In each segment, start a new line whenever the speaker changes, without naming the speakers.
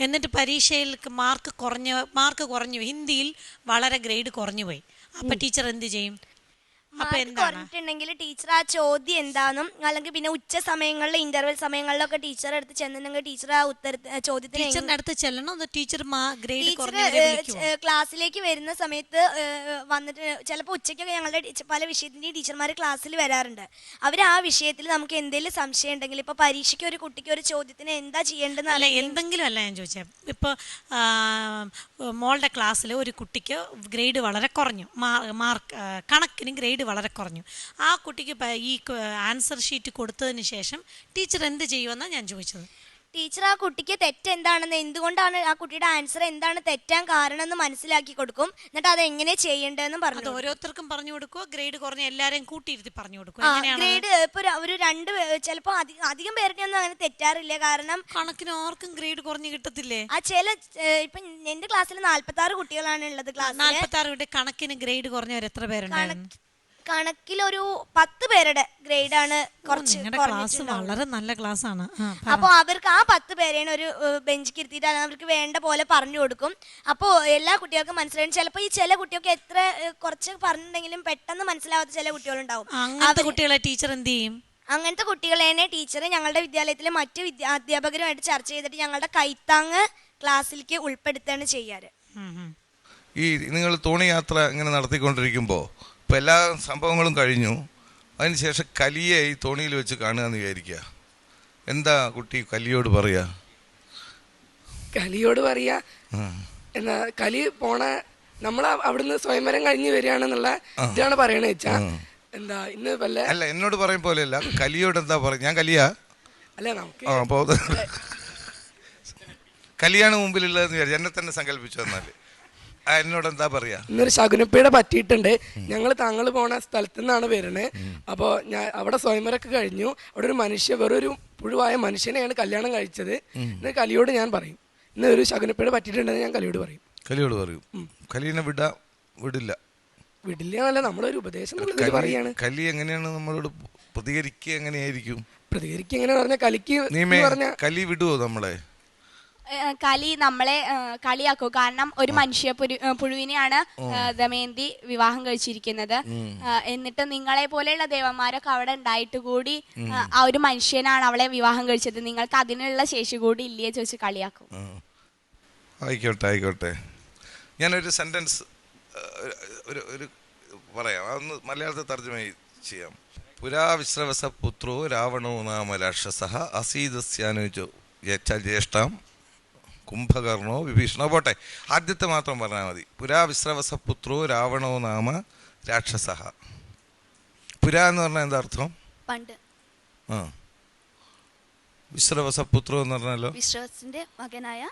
എന്നിട്ട് പരീക്ഷയിൽ മാർക്ക് കുറഞ്ഞു, ഹിന്ദിയിൽ വളരെ ഗ്രേഡ് കുറഞ്ഞു പോയി. അപ്പൊ ടീച്ചർ എന്ത് ചെയ്യും?
കുറഞ്ഞിട്ടുണ്ടെങ്കിൽ ടീച്ചർ ആ ചോദ്യം എന്താണെന്നും അല്ലെങ്കിൽ പിന്നെ ഉച്ച സമയങ്ങളിലെ ഇന്റർവെൽ സമയങ്ങളിലൊക്കെ ടീച്ചർ അടുത്ത് ചെന്നിട്ടുണ്ടെങ്കിൽ ടീച്ചർ ആ ചോദ്യത്തിന്
അടുത്ത് ചെല്ലണം. ടീച്ചർ
ക്ലാസ്സിലേക്ക് വരുന്ന സമയത്ത് വന്നിട്ട് ചിലപ്പോൾ ഉച്ചയ്ക്കൊക്കെ ഞങ്ങളുടെ പല വിഷയത്തിൻ്റെയും ടീച്ചർമാർ ക്ലാസ്സിൽ വരാറുണ്ട്. അവർ ആ വിഷയത്തിൽ നമുക്ക് എന്തെങ്കിലും സംശയം ഉണ്ടെങ്കിൽ ഇപ്പോൾ പരീക്ഷയ്ക്ക് ഒരു കുട്ടിക്ക് ഒരു ചോദ്യത്തിന് എന്താ ചെയ്യേണ്ടതെന്ന്
അല്ല എന്തെങ്കിലും അല്ല ഞാൻ ചോദിച്ചത്. ഇപ്പോൾ മോളുടെ ക്ലാസ്സിൽ ഒരു കുട്ടിക്ക് ഗ്രേഡ് വളരെ കുറഞ്ഞു, കണക്കിന് ഗ്രേഡ് വളരെ കുറഞ്ഞു. ആ കുട്ടിക്ക് ഈ ആൻസർ ഷീറ്റ് കൊടുത്തതിന് ശേഷം ടീച്ചർ എന്ത് ചെയ്യുമെന്നാണ് ഞാൻ ചോദിച്ചത്.
ടീച്ചർ ആ കുട്ടിക്ക് തെറ്റെന്താണെന്ന്, എന്തുകൊണ്ടാണ് ആ കുട്ടിയുടെ ആൻസർ എന്താണ് തെറ്റാൻ കാരണം എന്ന് മനസ്സിലാക്കി കൊടുക്കും. എന്നിട്ട് അത് എങ്ങനെ ചെയ്യേണ്ടതെന്നും പറഞ്ഞു.
ഓരോരുത്തർക്കും പറഞ്ഞു കൊടുക്കുക, ഗ്രേഡ് കുറഞ്ഞ എല്ലാരെയും കൂട്ടിയിരുത്തി പറഞ്ഞു കൊടുക്കുക.
ഗ്രേഡ് ഇപ്പൊ ഒരു ചിലപ്പോൾ അധികം പേരുടെ ഒന്നും അങ്ങനെ തെറ്റാറില്ല. കാരണം
കണക്കിന് ആർക്കും ഗ്രേഡ് കുറഞ്ഞ് കിട്ടത്തില്ലേ?
ഇപ്പൊ എന്റെ ക്ലാസ്സിൽ 46 കുട്ടികളാണ് ഉള്ളത്.
46 കണക്കിന് ഗ്രേഡ് കുറഞ്ഞവർ എത്ര പേരുണ്ടായിരുന്നു?
കണക്കിലൊരു 10 പേരുടെ ഗ്രേഡാണ് കുറച്ച്.
വളരെ നല്ല ക്ലാസ് ആണ്.
അപ്പോൾ അവർക്ക് ആ 10 പേരെയാണ് ഒരു ബെഞ്ചിക്ക് ഇരുത്തിയിട്ട് അവർക്ക് വേണ്ട പോലെ പറഞ്ഞു കൊടുക്കും. അപ്പോൾ എല്ലാ കുട്ടികൾക്കും മനസ്സിലാവും. ചിലപ്പോൾ ഈ ചില കുട്ടികൾക്ക് എത്ര കുറച്ച് പറഞ്ഞിട്ടുണ്ടെങ്കിലും പെട്ടെന്ന് മനസ്സിലാവാത്ത ചില കുട്ടികളുണ്ടാവും.
അങ്ങനത്തെ കുട്ടികളെ ടീച്ചർ എന്ത് ചെയ്യും?
അങ്ങനത്തെ കുട്ടികളെ ടീച്ചർ ഞങ്ങളുടെ വിദ്യാലയത്തിലെ മറ്റ് അധ്യാപകരുമായിട്ട് ചർച്ച ചെയ്തിട്ട് ഞങ്ങളുടെ കൈത്താങ് ക്ലാസ്സിലേക്ക് ഉൾപ്പെടുത്തുകയാണ് ചെയ്യാറ്.
ഈ നിങ്ങൾ തോണി യാത്ര ഇങ്ങനെ നടത്തിക്കൊണ്ടിരിക്കുമ്പോൾ ഇപ്പോൾ എല്ലാ സംഭവങ്ങളും കഴിഞ്ഞു, അതിനുശേഷം കലിയെ ഈ തോണിയിൽ വെച്ച് കാണുക എന്ന് വിചാരിക്കുക, എന്താ കുട്ടി കലിയോട് പറയാ?
എന്നാ കലി പോണ നമ്മൾ അവിടുന്ന് സ്വയംവരം കഴിഞ്ഞ് വരികയാണെന്നുള്ള ഇതാണ് പറയണ വെച്ചാ എന്താ ഇന്ന് അല്ല
എന്നോട് പറയും പോലെയല്ല, കലിയോട് എന്താ പറയാ? ഞാൻ കലിയാ
അല്ല നമുക്ക്
അപ്പോൾ കലിയാണ് മുമ്പിലുള്ളതെന്ന് വിചാരിച്ചു എന്നെ തന്നെ സങ്കല്പിച്ചു. എന്നാൽ എന്നോട് എന്താ പറയാ?
ഇന്നൊരു ശകുനപ്പീട പറ്റിയിട്ടുണ്ട്, ഞങ്ങൾ താങ്കൾ പോണ സ്ഥലത്തു നിന്നാണ് വരുന്നത്. അപ്പോൾ ഞാൻ അവിടെ സ്വയംവരമൊക്കെ കഴിഞ്ഞു, അവിടെ ഒരു വെറൊരു പുഴുവായ മനുഷ്യനെയാണ് കല്യാണം കഴിച്ചത് എന്ന് കലിയോട് ഞാൻ പറയും. ഇന്ന് ഒരു ശകുനപ്പീട പറ്റിയിട്ടുണ്ടെന്ന് ഞാൻ കലിയോട് പറയും.
കലീനെ വിടില്ല
എന്നല്ല, നമ്മളൊരു ഉപദേശം പറയാണ്.
കലി എങ്ങനെയാണ് നമ്മളോട് പ്രതികരിക്കുക? എങ്ങനെയായിരിക്കും
പ്രതികരിക്കുക? എങ്ങനെയാ പറഞ്ഞ കലിക്ക്
കലി വിടുവോ നമ്മളെ?
കലി നമ്മളെ കളിയാക്കും. കാരണം ഒരു മനുഷ്യ പുഴുവിനെയാണ് ദമയന്തി വിവാഹം കഴിച്ചിരിക്കുന്നത്. എന്നിട്ട് നിങ്ങളെ പോലെയുള്ള ദേവന്മാരൊക്കെ അവിടെ ഉണ്ടായിട്ട് കൂടി ആ ഒരു മനുഷ്യനാണ് അവളെ വിവാഹം കഴിച്ചത്, നിങ്ങൾക്ക് അതിനുള്ള ശേഷി കൂടി ഇല്ലേ ചോദിച്ച് കളിയാക്കും.
ആയിക്കോട്ടെ, ഞാനൊരു സെന്റൻസ് ഒരു പറയാം, അതൊന്ന് മലയാളത്തിൽ തർജ്ജമ ചെയ്യാം. പുരാ വിശ്രവസ പുത്രോ രാവണോ നാമ രാക്ഷസഃ അസീതസ്യാനുജോ ജ്യേഷ്ഠാം കുംഭകർണോ വിഭീഷണോ. പോട്ടെ, ആദ്യത്തെ മാത്രം പറഞ്ഞാൽ മതി. പുരാ വിശ്രവസ പുത്രോ രാവണോ നാമ രാക്ഷസഃ. പുരാ എന്ന് പറഞ്ഞാൽ എന്താ അർത്ഥം?
പണ്ട്.
വിശ്രവസ പുത്രോ എന്ന് പറഞ്ഞാലോ
വിശ്രവസിന്റെ മകനായ.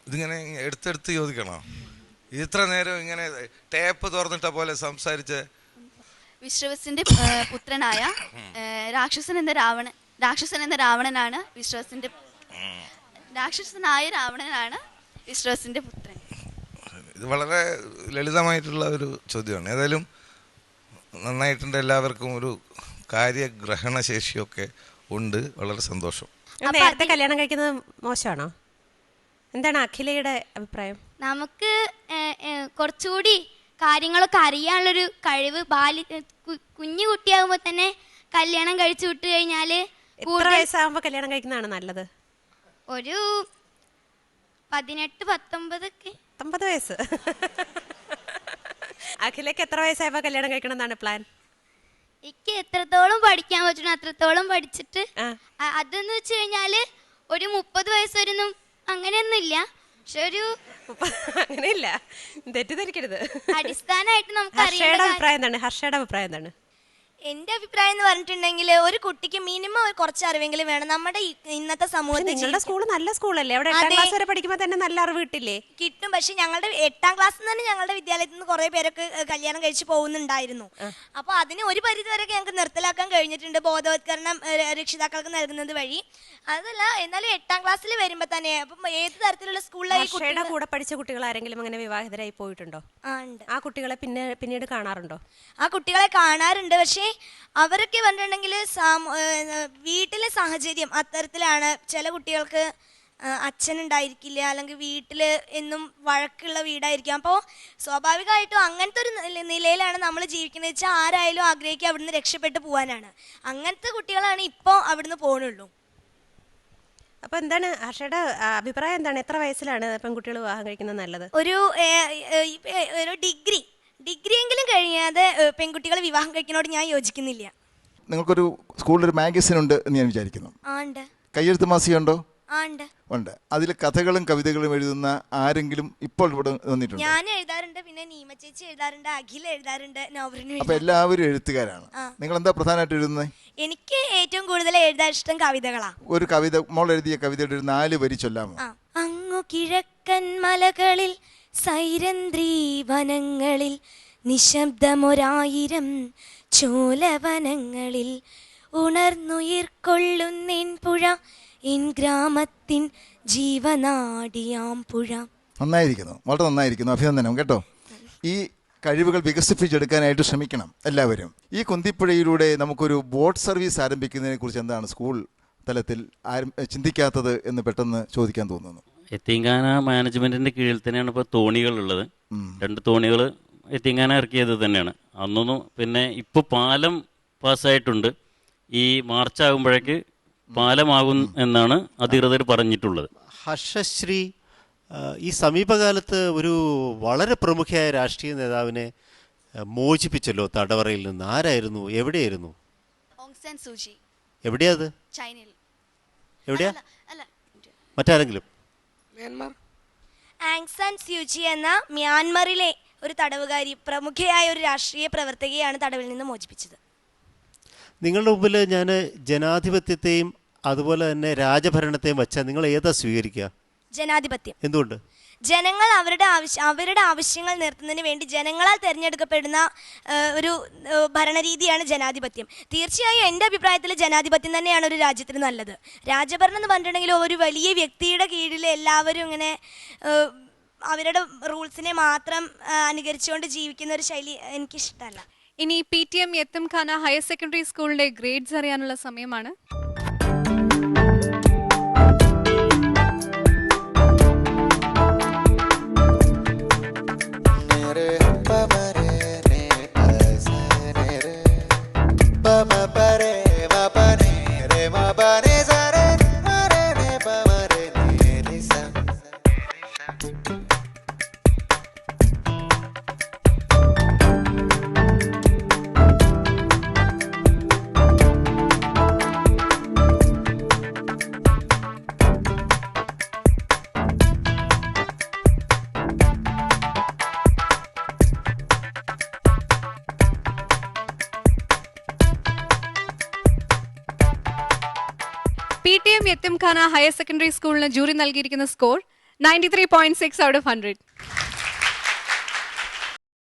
ഇതിങ്ങനെ എടുത്തെടുത്ത് ചോദിക്കണോ? ഇത്ര നേരം ഇങ്ങനെ ടേപ്പ് തുറന്നിട്ട പോലെ സംസാരിച്ച്.
വിശ്രവസിന്റെ പുത്രനായ രാക്ഷസൻ എന്ന രാവണനാണ് വിശ്രവസിന്റെ പുത്രൻ.
ഇത് വളരെ ലളിതമായിട്ടുള്ള ഒരു ചോദ്യമാണ്. ഏതായാലും നന്നായിട്ടുണ്ട്. എല്ലാവർക്കും ഒരു കാര്യഗ്രഹണ ശേഷിയൊക്കെ ഉണ്ട്. വളരെ സന്തോഷം.
നേരത്തെ കല്യാണം കഴിക്കുന്നത് മോശമാണോ? എന്താണ് അഖിലയുടെ അഭിപ്രായം?
നമുക്ക് കുറച്ചുകൂടി കാര്യങ്ങളൊക്കെ അറിയാനുള്ളൊരു കഴിവ് കുഞ്ഞു കുട്ടിയാകുമ്പോൾ തന്നെ കല്യാണം കഴിച്ചു വിട്ടു കഴിഞ്ഞാല്.
എത്ര വയസ്സാകുമ്പോൾ കല്യാണം കഴിക്കുന്നതാണ് നല്ലത്?
ഒരു 18-19
വയസ്സ്. അഖിലേക്ക് എത്ര വയസ്സായപ്പോ കല്യാണം കഴിക്കണം എന്നാണ് പ്ലാൻ?
എനിക്ക് എത്രത്തോളം പഠിക്കാൻ പറ്റണം അത്രത്തോളം പഠിച്ചിട്ട്, അതെന്ന് വെച്ച് കഴിഞ്ഞാല് ഒരു 30 വയസ്സ് വരുന്നു അങ്ങനെയൊന്നും ഇല്ല. പക്ഷെ ഒരു
അങ്ങനെയില്ല, തെറ്റിദ്ധരിക്കരുത്.
അടിസ്ഥാനമായിട്ട് നമുക്ക്
ഹർഷയുടെ അഭിപ്രായം എന്താണ്?
എന്റെ അഭിപ്രായം എന്ന് പറഞ്ഞിട്ടുണ്ടെങ്കിൽ ഒരു കുട്ടിക്ക് മിനിമം കുറച്ച് അറിവെങ്കിലും വേണം. നമ്മുടെ ഇന്നത്തെ സമൂഹത്തിൽ
നിങ്ങളുടെ സ്കൂൾ നല്ല സ്കൂളല്ലേ? അവിടെ 8ാം ക്ലാസ് വരെ പഠിക്കുമ്പോൾ തന്നെ നല്ല അറിവ് കിട്ടില്ലേ?
കിട്ടും. പക്ഷെ ഞങ്ങളുടെ 8ാം ക്ലാസ്സിൽ തന്നെ ഞങ്ങളുടെ വിദ്യാലയത്തിൽ നിന്ന് കുറെ പേരൊക്കെ കല്യാണം കഴിച്ച് പോകുന്നുണ്ടായിരുന്നു. അപ്പൊ അതിന് ഒരു പരിധി വരെയൊക്കെ ഞങ്ങൾക്ക് നിർത്തലാക്കാൻ കഴിഞ്ഞിട്ടുണ്ട്, ബോധവത്കരണം രക്ഷിതാക്കൾക്ക് നൽകുന്നത് വഴി. അതല്ല, എന്നാലും 8ാം ക്ലാസ്സിൽ വരുമ്പോ തന്നെ ഏത് തരത്തിലുള്ള
സ്കൂളിലെ കൂടെ പഠിച്ച കുട്ടികൾ ആരെങ്കിലും അങ്ങനെ വിവാഹിതരായി പോയിട്ടുണ്ടോ? ആ കുട്ടികളെ പിന്നീട് കാണാറുണ്ടോ?
ആ കുട്ടികളെ കാണാറുണ്ട്. പക്ഷേ അവരൊക്കെ പറഞ്ഞിട്ടുണ്ടെങ്കിൽ വീട്ടിലെ സാഹചര്യം അത്തരത്തിലാണ്. ചില കുട്ടികൾക്ക് അച്ഛനുണ്ടായിരിക്കില്ല, അല്ലെങ്കിൽ വീട്ടിൽ എന്നും വഴക്കുള്ള വീടായിരിക്കും. അപ്പോൾ സ്വാഭാവികമായിട്ടും അങ്ങനത്തെ ഒരു നിലയിലാണ് നമ്മൾ ജീവിക്കുന്നത് വെച്ചാൽ ആരായാലും ആഗ്രഹിക്കുക അവിടുന്ന് രക്ഷപ്പെട്ടു പോകാനാണ്. അങ്ങനത്തെ കുട്ടികളാണ് ഇപ്പോൾ അവിടുന്ന് പോകുന്നുള്ളൂ.
അപ്പോൾ എന്താണ് ഹർഷയുടെ അഭിപ്രായം? എന്താണ്, എത്ര വയസ്സിലാണ് പെൺകുട്ടികൾ വിവാഹം കഴിക്കുന്നത് നല്ലത്?
ഒരു ഡിഗ്രിയെങ്കിലും കഴിഞ്ഞാതെ പെൺകുട്ടികൾ വിവാഹം കഴിക്കുന്നതോട് ഞാൻ യോജിക്കുന്നില്ല.
നിങ്ങൾക്കൊരു സ്കൂളിലൊരു മാഗസിൻ ഉണ്ട് എന്ന് ഞാൻ വിചാരിക്കുന്നു.
ഉണ്ട്.
കയ്യെഴുത്ത് മാസികയുണ്ടോ?
ഉണ്ട്.
ഉണ്ട്. അതിൽ കഥകളും കവിതകളും എഴുതുന്ന ആരെങ്കിലും ഇപ്പോൾ ഇവിടെ വന്നിട്ടുണ്ട്?
ഞാൻ എഴുതാറുണ്ട്, പിന്നെ നീമ ചേച്ചി എഴുതാറുണ്ട്, അഖിൽ എഴുതാറുണ്ട്, നൗറിന്.
അപ്പൊ എല്ലാവരും എഴുത്തുകാരാണ്. നിങ്ങൾ എന്താ പ്രധാനമായിട്ട് എഴുതുന്നത്?
എനിക്ക് ഏറ്റവും കൂടുതൽ എഴുതാൻ ഇഷ്ടം കവിതകളാ.
ഒരു കവിത, മോൾ എഴുതിയ കവിതയുടെ ഒരു 4 വരി ചൊല്ലാമോ?
അങ്ങു കിഴക്കൻ മലകളിൽ സൈരന്ത്രി വനങ്ങളിൽ നിശബ്ദമൊരായിരം ചോലവനങ്ങളിൽ ഉണർന്നുയിർക്കൊള്ളുന്നിൻ പുഴ ഇൻ ഗ്രാമത്തിൻ ജീവനാടിയാം പുഴ.
നന്നായിരിക്കുന്നു, വളരെ നന്നായിരിക്കുന്നു, അഭിനന്ദനം കേട്ടോ. ഈ കഴിവുകൾ വികസിപ്പിച്ചെടുക്കാനായിട്ട് ശ്രമിക്കണം എല്ലാവരും. ഈ കുന്തിപ്പുഴയിലൂടെ നമുക്കൊരു ബോട്ട് സർവീസ് ആരംഭിക്കുന്നതിനെ കുറിച്ച് എന്താണ് സ്കൂൾ തലത്തിൽ ചിന്തിക്കാത്തത് എന്ന് പെട്ടെന്ന് ചോദിക്കാൻ തോന്നുന്നു.
എത്തിങ്കാന മാനേജ്മെന്റിന്റെ കീഴിൽ തന്നെയാണ് ഇപ്പോൾ തോണികളുള്ളത്. 2 തോണികൾ എത്തിങ്കാന ഇറക്കിയത് തന്നെയാണ് അന്നൊന്നും. പിന്നെ ഇപ്പോൾ പാലം പാസ്സായിട്ടുണ്ട്. ഈ മാർച്ച് ആകുമ്പോഴേക്ക് പാലമാകും എന്നാണ് അധികൃതർ പറഞ്ഞിട്ടുള്ളത്.
ഹർഷശ്രീ ഈ സമീപകാലത്ത് ഒരു വളരെ പ്രമുഖയായ രാഷ്ട്രീയ നേതാവിനെ മോചിപ്പിച്ചല്ലോ തടവറയിൽ നിന്ന്. ആരായിരുന്നു? എവിടെയായിരുന്നു? എവിടെയാ അത്? എവിടെയാ? മറ്റാരെങ്കിലും?
മ്യാൻമാർ.
ആങ് സാൻ സ്യൂചി എന്ന മ്യാൻമറിലെ ഒരു തടവുകാരി, പ്രമുഖയായ ഒരു രാഷ്ട്രീയ പ്രവർത്തകയാണ് തടവിൽ നിന്ന് മോചിപ്പിച്ചത്.
നിങ്ങളുടെ മുമ്പിൽ ഞാൻ ജനാധിപത്യത്തെയും അതുപോലെ തന്നെ രാജഭരണത്തെയും വച്ചാൽ നിങ്ങൾ ഏതാ സ്വീകരിക്കുക?
ജനാധിപത്യം.
എന്തുകൊണ്ട്?
ജനങ്ങൾ അവരുടെ ആവശ്യങ്ങൾ നിർത്തുന്നതിന് വേണ്ടി ജനങ്ങളാൽ തിരഞ്ഞെടുക്കപ്പെടുന്ന ഒരു ഭരണരീതിയാണ് ജനാധിപത്യം. തീർച്ചയായും എൻ്റെ അഭിപ്രായത്തിൽ ജനാധിപത്യം തന്നെയാണ് ഒരു രാജ്യത്തിന് നല്ലത്. രാജഭരണം എന്ന് പറഞ്ഞിട്ടുണ്ടെങ്കിൽ ഒരു വലിയ വ്യക്തിയുടെ കീഴിൽ എല്ലാവരും ഇങ്ങനെ അവരുടെ റൂൾസിനെ മാത്രം അനുകരിച്ചുകൊണ്ട് ജീവിക്കുന്ന ഒരു ശൈലി എനിക്കിഷ്ടമല്ല.
ഇനി PTM യത്തീംഖാന ഹയർ സെക്കൻഡറി സ്കൂളിന്റെ ഗ്രേഡ്സ് അറിയാനുള്ള സമയമാണ്. PTM യത്തീംഖാന ഹയർ സെക്കൻഡറി സ്കൂളിന് ജൂറി നൽകിയിരിക്കുന്ന സ്കോർ 93.6 out of 100.